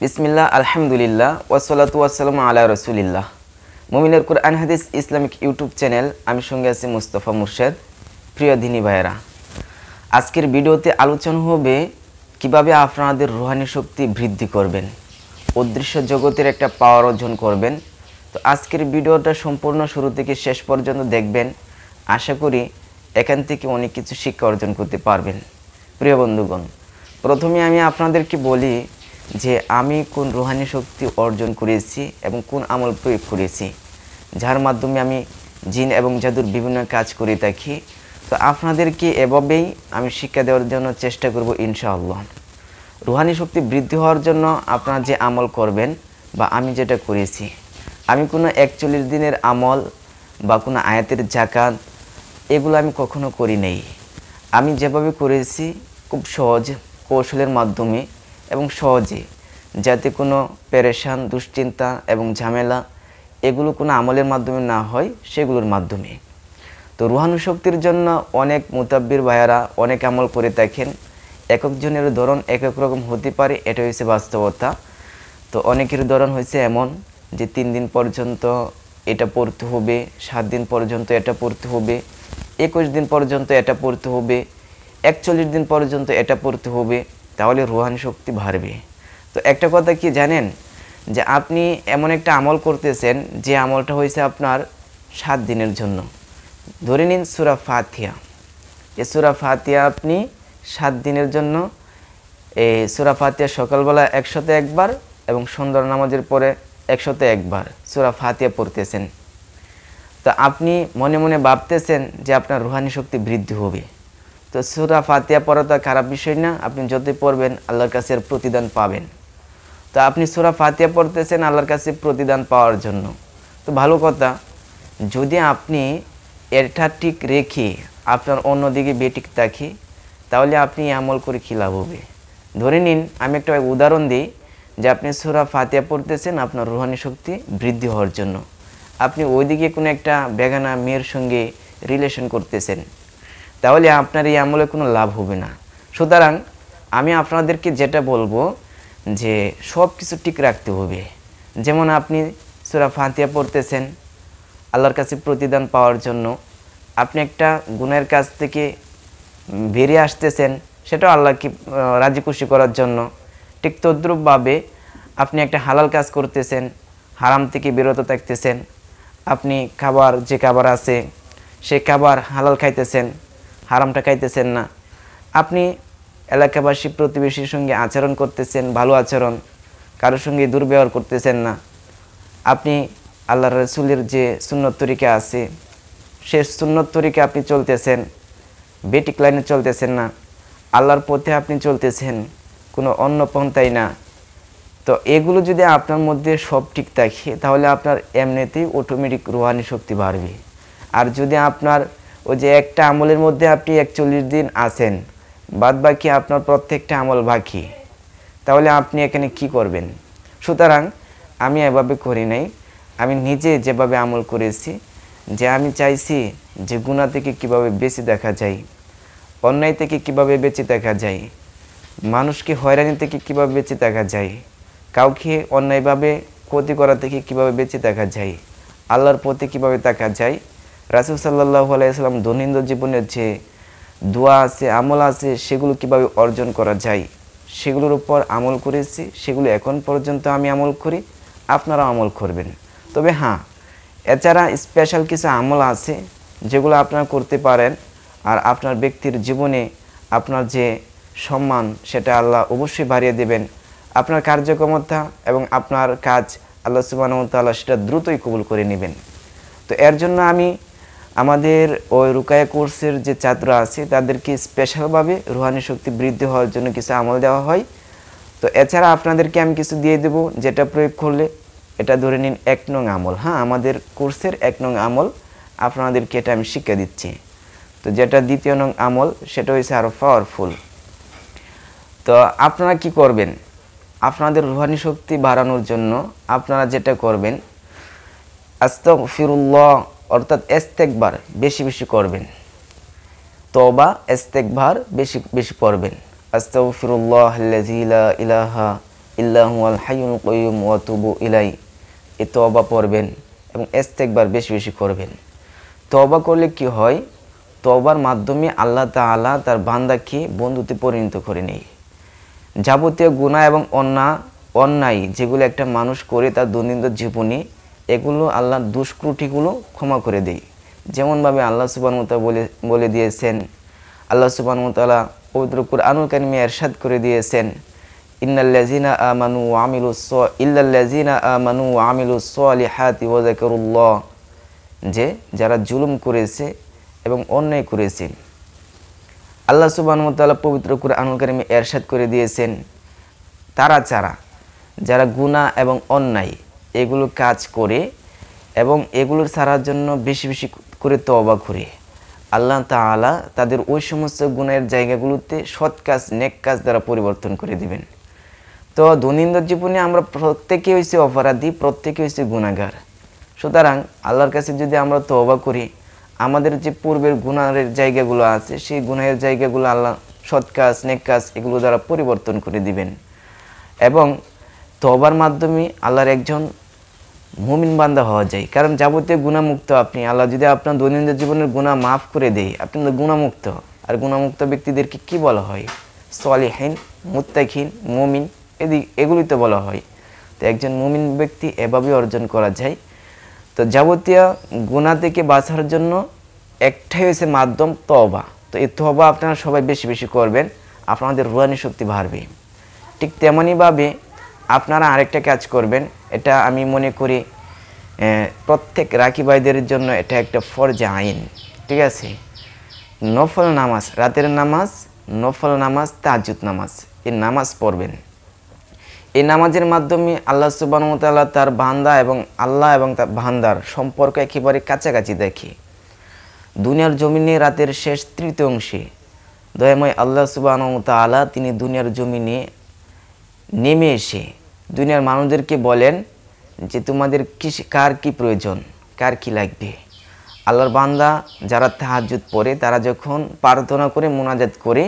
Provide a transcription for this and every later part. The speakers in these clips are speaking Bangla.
বিসমিল্লাহ আলহামদুলিল্লাহ ওয়াসসালাতু ওয়াসসালামু আলা রাসূলিল্লাহ। মুমিনের কুরআন হাদিস ইসলামিক ইউটিউব চ্যানেল, আমি সঙ্গে আছি মুস্তাফা মুর্শেদ। প্রিয় দিনী ভাইয়েরা, আজকের ভিডিওতে আলোচনা হবে কিভাবে আপনাদের রুহানি শক্তি বৃদ্ধি করবেন, অদৃশ্য জগতের একটা পাওয়ার অর্জন করবেন। তো আজকের ভিডিওটা সম্পূর্ণ শুরু থেকে শেষ পর্যন্ত দেখবেন। আশা করি এখান থেকে অনেক কিছু শিক্ষা অর্জন করতে পারবেন। প্রিয় বন্ধুগণ, প্রথমে আমি আপনাদেরকে বলি যে আমি কোন রুহানি শক্তি অর্জন করেছি এবং কোন আমল প্রয়োগ করেছি, যার মাধ্যমে আমি জিন এবং জাদুর বিভিন্ন কাজ করে থাকি। তো আপনাদেরকে এভাবেই আমি শিক্ষা দেওয়ার জন্য চেষ্টা করব ইনশাআল্লাহ। রুহানি শক্তি বৃদ্ধি হওয়ার জন্য আপনারা যে আমল করবেন বা আমি যেটা করেছি, আমি কোনো 41 দিনের আমল বা কোনো আয়াতের জাকাত এগুলো আমি কখনো করি নাই। আমি যেভাবে করেছি খুব সহজ কৌশলের মাধ্যমে এবং সহজে, যাতে কোনো পেরেশান, দুশ্চিন্তা এবং ঝামেলা এগুলো কোনো আমলের মাধ্যমে না হয়, সেগুলোর মাধ্যমে। তো রুহানি শক্তির জন্য অনেক মুতাব্বির ভাইয়ারা অনেক আমল করে থাকেন। এক একজনের ধরন এক এক রকম হতে পারে, এটা হচ্ছে বাস্তবতা। তো অনেকের ধরন হয়েছে এমন যে 3 দিন পর্যন্ত এটা পড়তে হবে, 7 দিন পর্যন্ত এটা পড়তে হবে, 21 দিন পর্যন্ত এটা পড়তে হবে, 41 দিন পর্যন্ত এটা পড়তে হবে, তাহলে রুহানি শক্তি বাড়বে। তো একটা কথা কি জানেন, যে আপনি এমন একটা আমল করতেছেন যে আমলটা হয়েছে আপনার 7 দিনের জন্য। ধরে নিন সূরা ফাতিহা, এই সূরা ফাতিহা আপনি 7 দিনের জন্য, এই সূরা ফাতিহা সকালবেলা 101 বার এবং সন্ধ্যার নামাজের পরে 101 বার সূরা ফাতিহা পড়তেছেন। তো আপনি মনে মনে ভাবতেছেন যে আপনার রুহানি শক্তি বৃদ্ধি হবে। তো সূরা ফাতিহা পড়াটা খারাপ বিষয় না, আপনি যতই পড়বেন আল্লাহর কাছে এর প্রতিদান পাবেন। তো আপনি সূরা ফাতিহা পড়তেছেন আল্লাহর কাছে প্রতিদান পাওয়ার জন্য, তো ভালো কথা। যদি আপনি এটা ঠিক রেখে আপনার অন্যদিকে বেঠিক থাকি, তাহলে আপনি আমল করে কী লাভ হবে? ধরে নিন, আমি একটা উদাহরণ দিই, যে আপনি সূরা ফাতিহা পড়তেছেন আপনার রুহানি শক্তি বৃদ্ধি হওয়ার জন্য, আপনি ওইদিকে কোনো একটা বেগানা মেয়ের সঙ্গে রিলেশন করতেছেন, তাহলে আপনার এই আমলে কোনো লাভ হবে না। সুতরাং আমি আপনাদেরকে যেটা বলবো যে সব কিছু ঠিক রাখতে হবে। যেমন আপনি সূরা ফাতিহা পড়তেছেন আল্লাহর কাছে প্রতিদান পাওয়ার জন্য, আপনি একটা গুনাহের কাজ থেকে বেরিয়ে আসতেছেন, সেটাও আল্লাহকে রাজি খুশি করার জন্য। ঠিক তদ্রূপভাবে আপনি একটা হালাল কাজ করতেছেন, হারাম থেকে বিরত থাকতেছেন। আপনি খাবার, যে খাবার আছে সেই খাবার হালাল খাইতেছেন, হারামটা খাইতেছেন না। আপনি এলাকাবাসী প্রতিবেশীর সঙ্গে আচরণ করতেছেন, ভালো আচরণ, কারোর সঙ্গে দুর্ব্যবহার করতেছেন না। আপনি আল্লাহ রাসূলের যে সুন্নত তরিকা আছে সে সুন্নত তরিকা আপনি চলতেছেন, বেঠিক লাইনে চলতেছেন না, আল্লাহর পথে আপনি চলতেছেন, কোনো অন্য পন্থাই না। তো এগুলো যদি আপনার মধ্যে সব ঠিক থাকে, তাহলে আপনার এমনিতেই অটোমেটিক রুহানি শক্তি বাড়বে। আর যদি আপনার ওই যে একটা আমলের মধ্যে আপনি 41 দিন আছেন, বাদ বাকি আপনার প্রত্যেকটা আমল বাকি, তাহলে আপনি এখানে কি করবেন? সুতরাং আমি এভাবে করি নাই, আমি নিজে যেভাবে আমল করেছি, যে আমি চাইছি যে গুনাহ থেকে কিভাবে বেঁচে দেখা যায়, অন্যায় থেকে কিভাবে বেঁচে দেখা যায়, মানুষকে হয়রানি থেকে কিভাবে বেঁচে দেখা যায়, কাউকে অন্যায়ভাবে ক্ষতি করা থেকে কিভাবে বেঁচে থাকা যায়, আল্লাহর পথে কিভাবে থাকা যায়, রাসূল সাল্লাল্লাহু আলাইহি সাল্লাম দৈনন্দিন জীবনের যে দোয়া আছে, আমল আছে, সেগুলো কিভাবে অর্জন করা যায়, সেগুলোর উপর আমল করেছি। সেগুলো এখন পর্যন্ত আমি আমল করি, আপনারাও আমল করবেন। তবে হ্যাঁ, এছাড়া স্পেশাল কিছু আমল আছে যেগুলো আপনারা করতে পারেন, আর আপনার ব্যক্তির জীবনে আপনার যে সম্মান সেটা আল্লাহ অবশ্যই বাড়িয়ে দেবেন। আপনার কার্যক্ষমতা এবং আপনার কাজ আল্লাহ সুবহানাহু ওয়া তাআলা সেটা দ্রুতই কবুল করে নেবেন। তো এর জন্য আমি আমাদের ওই রুকায়া কোর্সের যে ছাত্র আছে তাদেরকে স্পেশালভাবে রুহানি শক্তি বৃদ্ধি হওয়ার জন্য কিছু আমল দেওয়া হয়। তো এছাড়া আপনাদেরকে আমি কিছু দিয়ে দেবো, যেটা প্রয়োগ করলে এটা ধরে নিন 1 নং আমল। হ্যাঁ, আমাদের কোর্সের 1 নং আমল আপনাদেরকে এটা আমি শিক্ষা দিচ্ছি। তো যেটা 2 নং আমল, সেটা হয়েছে আরও পাওয়ারফুল। তো আপনারা কি করবেন? আপনাদের রুহানি শক্তি বাড়ানোর জন্য আপনারা যেটা করবেন, আস্তাগফিরুল্লাহ অর্থাৎ ইস্তেগফার বেশি বেশি করবেন, তওবা ইস্তেগফার বেশি বেশি করবেন। আস্তাগফিরুল্লাহাল্লাযী লা ইলাহা ইল্লা হুয়াল হাইয়ুল কাইয়ুম ওয়া তুবু ইলাই, এই তওবা পড়বেন এবং ইস্তেগফার বেশি বেশি করবেন। তওবা করলে কি হয়, তওবার মাধ্যমে আল্লাহ তাআলা তার বান্দাকে বন্ধুতে পরিণত করে নেয়। যাবতীয় গুনাহ এবং অন্যায় যেগুলো একটা মানুষ করে তার দৈনন্দিন জীবনে, এগুলো আল্লাহর দুষ্কৃতিগুলো ক্ষমা করে দেয়। যেমনভাবে আল্লাহ সুবহানাহু ওয়া তাআলা বলে দিয়েছেন, আল্লাহ সুবহানাহু ওয়া তাআলা পবিত্র কুরআনুল কারীমে ইরশাদ করে দিয়েছেন, ইল্লাল্লাযিনা আমানু ওয়া আমিলুস সলিহাতি ওয়া যাকারুল্লাহ, যে যারা জুলুম করেছে এবং অন্যায় করেছে। আল্লাহ সুবহানাহু ওয়া তাআলা পবিত্র কুরআনুল কারীমে ইরশাদ করে দিয়েছেন, তারা ছাড়া যারা গুনাহ এবং অন্যায় এগুলো কাজ করে এবং এগুলোর ছাড়ার জন্য বেশি বেশি করে তওবা করে, আল্লাহ তাআলা তাদের ওই সমস্ত গুনাহের জায়গাগুলোতে সৎ কাজ, নেক কাজ দ্বারা পরিবর্তন করে দিবেন। তো দৈনন্দিন জীবনে আমরা প্রত্যেকে হইছি অপরাধী, প্রত্যেকে হইছি গুনাহগার। সুতরাং আল্লাহর কাছে যদি আমরা তওবা করি, আমাদের যে পূর্বের গুনাহের জায়গাগুলো আছে সেই গুনাহের জায়গাগুলো আল্লাহ সৎ কাজ, নেক কাজ এগুলো দ্বারা পরিবর্তন করে দিবেন। এবং তওবার মাধ্যমে আল্লাহর একজন মুমিন বান্দা হওয়া যায়। কারণ যাবতীয় গুনাহমুক্ত আপনি, আল্লাহ যদি আপনার দৈনন্দিন জীবনের গুনাহ মাফ করে দেয়, আপনি তো গুনাহমুক্ত। আর গুনাহমুক্ত ব্যক্তিদেরকে কি বলা হয়? সলিহিন, মুত্তাকিন, মুমিন, এগুলি তো বলা হয়। তো একজন মুমিন ব্যক্তি এভাবেই অর্জন করা যায়। তো যাবতীয় গুনাহ থেকে বাঁচার জন্য একটাই হয়েছে মাধ্যম, তওবা। তো এই তওবা আপনারা সবাই বেশি বেশি করবেন, আপনাদের রুহানি শক্তি বাড়বে। ঠিক তেমনইভাবে আপনারা আরেকটা কাজ করবেন, এটা আমি মনে করি প্রত্যেক রাখি ভাইদের জন্য এটা একটা ফরজে আইন, ঠিক আছে? নফল নামাজ, রাতের নামাজ, নফল নামাজ, তাহাজ্জুদ নামাজ, এই নামাজ পড়বেন। এই নামাজের মাধ্যমে আল্লাহ সুবহানাহু ওয়া তাআলা তার বান্দা এবং আল্লাহ এবং তার বান্দার সম্পর্ক একেবারে কাছাকাছি দেখে। দুনিয়ার জমিনে রাতের শেষ তৃতীয়াংশে দয়াময় আল্লাহ সুবহানাহু ওয়া তাআলা তিনি দুনিয়ার জমিনে নেমে এসে দুনিয়ার মানুষদেরকে বলেন যে তোমাদের কার কি প্রয়োজন, কার কি লাগবে। আল্লাহর বান্দা যারা তাহাজ্জুদ পড়ে, তারা যখন প্রার্থনা করে, মোনাজাত করে,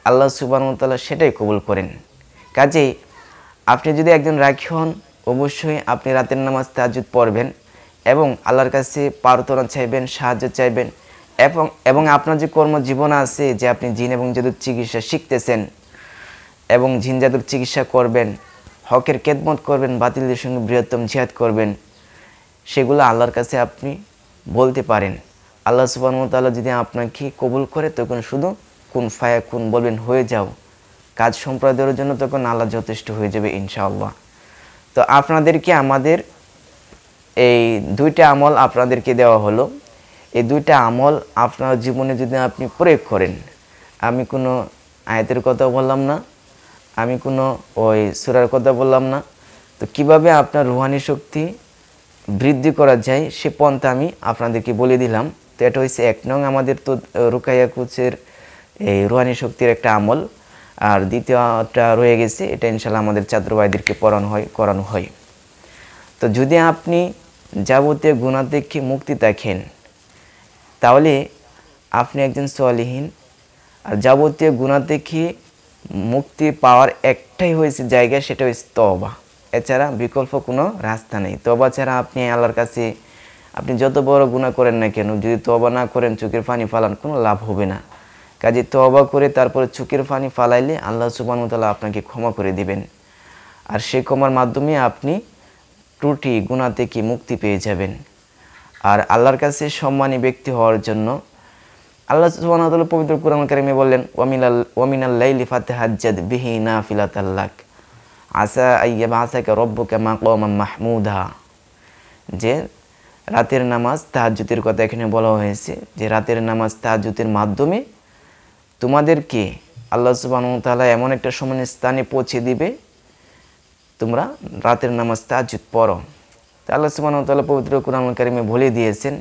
আল্লাহ সুবহানাহু ওয়া তাআলা সেটাই কবুল করেন। কাজেই আপনি যদি একজন রাখী হন, অবশ্যই আপনি রাতের নামাজ, তাহাজ্জুদ পড়বেন এবং আল্লাহর কাছে প্রার্থনা চাইবেন, সাহায্য চাইবেন। এবং আপনার যে কর্মজীবন আছে, যে আপনি জিন এবং জাদুর চিকিৎসা শিখতেছেন এবং জিন জাদুর চিকিৎসা করবেন, হকের খেদমত করবেন, বাতিলদের সঙ্গে বৃহত্তম জিহাদ করবেন, সেগুলো আল্লাহর কাছে আপনি বলতে পারেন। আল্লাহ সুবহানাহু ওয়া তাআলা যদি আপনাকে কবুল করে, তখন শুধু কুন ফায়াকুন বলবেন, হয়ে যাও। কাজ সম্পাদনের জন্য তখন আল্লাহ যথেষ্ট হয়ে যাবে ইনশাআল্লাহ। তো আপনাদেরকে আমাদের এই দুইটা আমল আপনাদেরকে দেওয়া হলো। এই দুইটা আমল আপনার জীবনে যদি আপনি প্রয়োগ করেন, আমি কোনো আয়াতের কথা বললাম না, আমি কোনো ওই সূরার কথা বললাম না, তো কিভাবে আপনার রুহানি শক্তি বৃদ্ধি করা যায় সে পন্থা আমি আপনাদেরকে বলে দিলাম। তো এটা হচ্ছে 1 নং আমাদের তো রুকাইয়া কুচের এই রুহানি শক্তির একটা আমল। আর দ্বিতীয়টা রয়ে গেছে, এটা ইনশাআল্লাহ আমাদের ছাত্র ভাইদেরকে করানো হয়। তো যদি আপনি যাবতীয় গুনাহ থেকে মুক্তি থাকেন, তাহলে আপনি একজন সলিহিন। আর যাবতীয় গুনাহ থেকে মুক্তি পাওয়ার একটাই হয়েছে জায়গা, সেটা হচ্ছে তওবা। এছাড়া বিকল্প কোনো রাস্তা নেই। তওবা ছাড়া আপনি আল্লাহর কাছে আপনি যত বড় গুনাহ করেন না কেন, যদি তওবা না করেন, চোখের পানি ফালান, কোনো লাভ হবে না। কাজে তওবা করে তারপরে চোখের পানি ফালাইলে আল্লাহ সুবহানাহু ওয়া তাআলা আপনাকে ক্ষমা করে দিবেন। আর সেই ক্ষমার মাধ্যমে আপনি ত্রুটি গুনাহ থেকে মুক্তি পেয়ে যাবেন। আর আল্লাহর কাছে সম্মানী ব্যক্তি হওয়ার জন্য আল্লাহ সুবহানাহু ওয়া তাআলা পবিত্র কুরআনুল কারীমে বললেন, ওয়ামিনাল লাইলি ফাতাহাজ্জাদ বিহি নাফিলাতাল লাক আসা আইয়াবআসাকা রাব্বুকা মাকামান মাহমুদা। যে রাতের নামাজ, তাহাজ্জুদের কথা এখানে বলা হয়েছে, যে রাতের নামাজ, তাহাজ্জুদের মাধ্যমে তোমাদেরকে আল্লাহ সুবহানাহু ওয়া তাআলা এমন একটা সম্মানের স্থানে পৌঁছে দিবে, তোমরা রাতের নামাজ, তাহাজ্জুদ পড়ো। তো আল্লাহ সুবহানাহু ওয়া তাআলা পবিত্র কুরআনুল কারীমে বলে দিয়েছেন।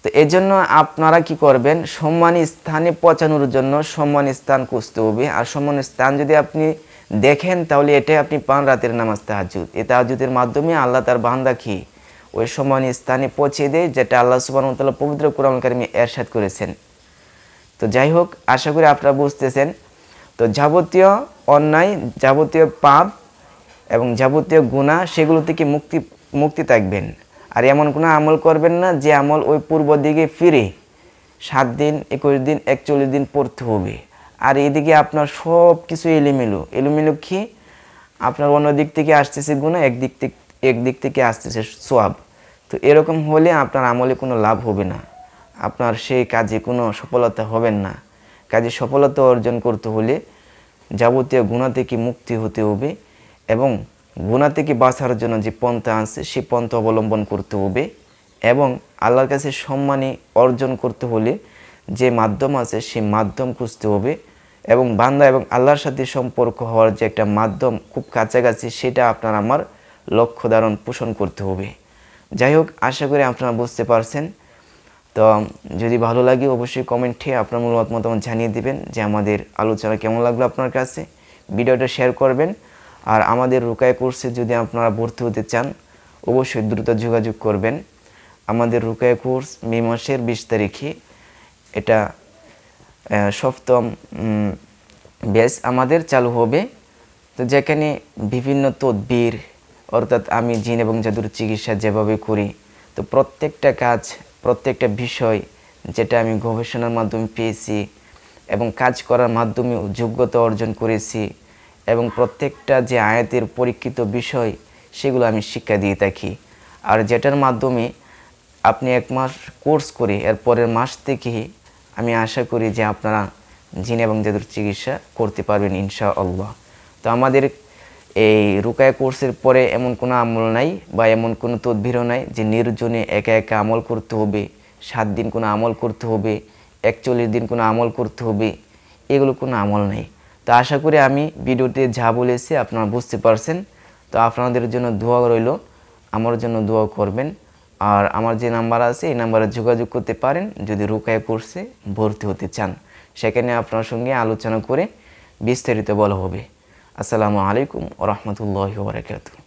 তো এজন্য আপনারা কি করবেন, সম্মানী স্থানে পৌঁছানোর জন্য সম্মানী স্থান খুঁজতে হবে। আর সম্মানী স্থান যদি আপনি দেখেন, তাহলে এটাই আপনি পান রাতের নামাজ, তাহাজ্জুদ। এই তাহাজ্জুদের মাধ্যমে আল্লাহ তার বান্দাকে ওই সম্মানী স্থানে পৌঁছে দেয়, যেটা আল্লাহ সুবহানাহু ওয়া তাআলা পবিত্র কুরআনুল কারীমে ইরশাদ করেছেন। তো যাই হোক, আশা করি আপনারা বুঝতেছেন। তো যাবতীয় অন্যায়, যাবতীয় পাপ এবং যাবতীয় গুনাহ সেগুলো থেকে মুক্তি থাকবেন। আর এমন কোনো আমল করবেন না যে আমল ওই পূর্ব দিকে ফিরে 7 দিন, 21 দিন, 41 দিন পড়তে হবে। আর এদিকে আপনার সব কিছু এলোমেলো কি আপনার অন্য দিক থেকে আসতেছে গুনাহ, একদিক থেকে আসতেছে সওয়াব। তো এরকম হলে আপনার আমলে কোনো লাভ হবে না, আপনার সেই কাজে কোনো সফলতা হবেন না। কাজে সফলতা অর্জন করতে হলে যাবতীয় গুনাহ থেকে মুক্তি হতে হবে এবং গুনাহ থেকে বাঁচার জন্য যে পন্থা আছে সেই পন্থা অবলম্বন করতে হবে এবং আল্লাহর কাছে সম্মানী অর্জন করতে হলে যে মাধ্যম আছে সেই মাধ্যম খুঁজতে হবে এবং বান্দা এবং আল্লাহর সাথে সম্পর্ক হওয়ার যে একটা মাধ্যম খুব কাছাকাছি সেটা আপনার আমার লক্ষ্য ধারণ পোষণ করতে হবে। যাই হোক, আশা করি আপনারা বুঝতে পারছেন। তো যদি ভালো লাগে অবশ্যই কমেন্টে আপনার মতামত জানিয়ে দিবেন যে আমাদের আলোচনা কেমন লাগলো আপনার কাছে। ভিডিওটা শেয়ার করবেন। আর আমাদের রুকায়া কোর্সে যদি আপনারা ভর্তি হতে চান অবশ্যই দ্রুত যোগাযোগ করবেন। আমাদের রুকায়া কোর্স মে মাসের 20 তারিখে এটা 7ম ব্যাচ আমাদের চালু হবে। তো যেখানে বিভিন্ন তদবির অর্থাৎ আমি জিন এবং জাদুর চিকিৎসা যেভাবে করি, তো প্রত্যেকটা কাজ, প্রত্যেকটা বিষয় যেটা আমি গবেষণার মাধ্যমে পেয়েছি এবং কাজ করার মাধ্যমে যোগ্যতা অর্জন করেছি এবং প্রত্যেকটা যে আয়াতের পরীক্ষিত বিষয় সেগুলো আমি শিক্ষা দিয়ে থাকি। আর যেটার মাধ্যমে আপনি 1 মাস কোর্স করে এর পরের মাস থেকে আমি আশা করি যে আপনারা জিন এবং জাদুর চিকিৎসা করতে পারবেন ইনশাআল্লাহ। তো আমাদের এই রুকায়া কোর্সের পরে এমন কোনো আমল নাই বা এমন কোনো তদবিরও নাই যে নির্জনে একা একা আমল করতে হবে, 7 দিন কোনো আমল করতে হবে, 41 দিন কোনো আমল করতে হবে, এগুলো কোনো আমল নেই। তো আশা করি আমি ভিডিওতে যা বলেছি আপনারা বুঝতে পারছেন। তো আপনাদের জন্য দোয়া রইল, আমার জন্য দোয়া করবেন। আর আমার যে নাম্বার আছে এই নাম্বারে যোগাযোগ করতে পারেন যদি রুকায়া কোর্সে ভর্তি হতে চান। সেখানে আপনার সঙ্গে আলোচনা করে বিস্তারিত বলা হবে। আসসালামু আলাইকুম ওয়া রাহমাতুল্লাহি ওয়া বারাকাতুহু।